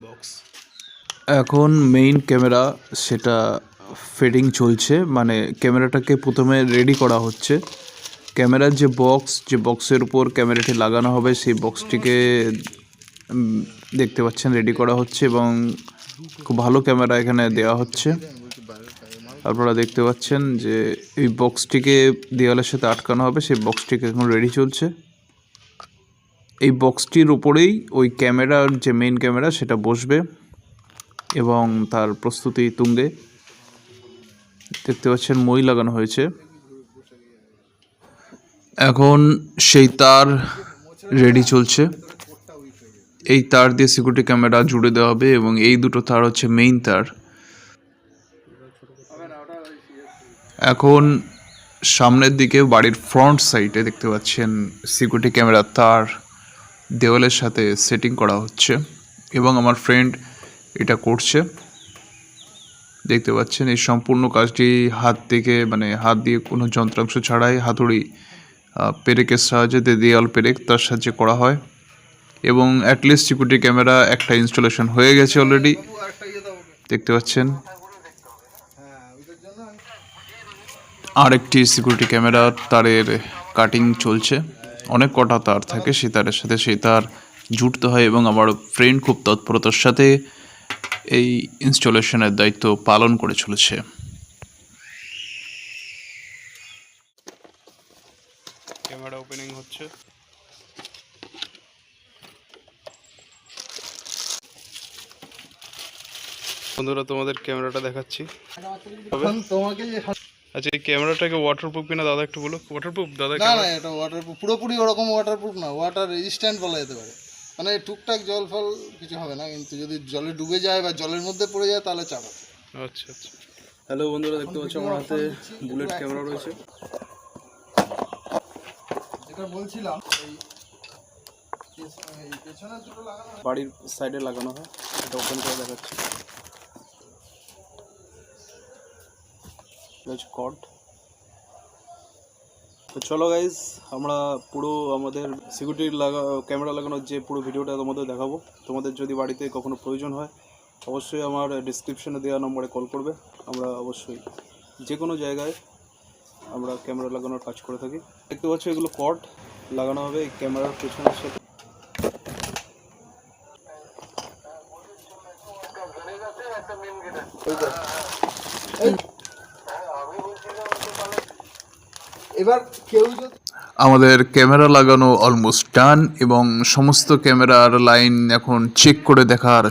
Box এখন main camera সেটা fitting চলছে, মানে ক্যামেরাটাকে প্রথমে রেডি করা হচ্ছে। ক্যামেরার যে বক্সের উপর ক্যামেরাটি লাগানো হবে সেই বক্সটিকে দেখতে পাচ্ছেন রেডি করা হচ্ছে এবং খুব ভালো ক্যামেরা এখানে দেওয়া হচ্ছে। আপনারা দেখতে পাচ্ছেন যে এই বক্সটিকে দেওয়ালের সাথে আটকানো হবে, সেই বক্সটিকে এখন রেডি চলছে। এই বক্সটির উপরেই ওই ক্যামেরার যে মেইন ক্যামেরা সেটা বসবে এবং তার প্রস্তুতি তুঙ্গে। দেখতে পাচ্ছেন মই লাগানো হয়েছে। এখন সেই তার রেডি চলছে। এই তার দিয়ে সিকিউরিটি ক্যামেরা জুড়ে দেওয়া হবে এবং এই দুটো তার হচ্ছে মেইন তার। এখন সামনের দিকে বাড়ির ফ্রন্ট সাইডে দেখতে পাচ্ছেন সিকিউরিটি ক্যামেরা তার দেওয়ালের সাথে সেটিং করা হচ্ছে এবং আমার ফ্রেন্ড এটা করছে। দেখতে পাচ্ছেন এই সম্পূর্ণ কাজটি হাত দিয়ে কোনো যন্ত্রাংশ ছাড়াই হাতুড়ি পেরেকের সাহায্যে দেওয়াল পেরেক তার সাহায্যে করা হয় এবং অ্যাটলিস্ট সিকিউরিটি ক্যামেরা একটা ইনস্টলেশন হয়ে গেছে অলরেডি। দেখতে পাচ্ছেন আর একটি সিকিউরিটি ক্যামেরা তারের কাটিং চলছে। অনেক কটা তার থাকে, সেই তারের সাথে সেই তার জুড়তে হয় এবং আমার ফ্রেন্ড খুব তৎপরতার সাথে এই ইনস্টলেশনের দায়িত্ব পালন করে চলেছে। ক্যামেরা ওপেনিং হচ্ছে। বন্ধুরা তোমাদের ক্যামেরাটা দেখাচ্ছি। আচ্ছা, এই ক্যামেরাটাকে ওয়াটারপ্রুফ কিনা দাদা একটু বলো। ওয়াটারপ্রুফ দাদা? না না, এটা ওয়াটারপ্রুফ পুরোপুরি ওরকম ওয়াটারপ্রুফ না, ওয়াটার রেজিস্ট্যান্ট বলা যেতে পারে। মানে টুকটাক জল ফল কিছু হবে না, কিন্তু যদি জলে ডুবে যায় বা জলের মধ্যে পড়ে যায় তাহলে চাপ আছে। আচ্ছা আচ্ছা। হ্যালো বন্ধুরা, দেখতে পাচ্ছ আমার হাতে বুলেট ক্যামেরা রয়েছে। যেটা বলছিলাম এই পেছনে দুটো লাগানো হয়, বাড়ির সাইডে লাগানো হয়। এটা ওপেন করে দেখাচ্ছি। কর্ড। তো চলো গাইজ, আমরা পুরো আমাদের সিকিউরিটি ক্যামেরা লাগানোর যে পুরো ভিডিওটা তোমাদের দেখাবো। তোমাদের যদি বাড়িতে কখনো প্রয়োজন হয় অবশ্যই আমার ডিসক্রিপশনে দেওয়া নম্বরে কল করবে। আমরা অবশ্যই যে কোনো জায়গায় আমরা ক্যামেরা লাগানোর কাজ করে থাকি। দেখতে পাচ্ছ এগুলো কর্ড লাগানো হবে এই ক্যামেরার পেছনের সাথে। এবার কেউ যদি আমাদের ক্যামেরা লাগানো অলমোস্ট ডান এবং সমস্ত ক্যামেরার লাইন এখন চেক করে দেখার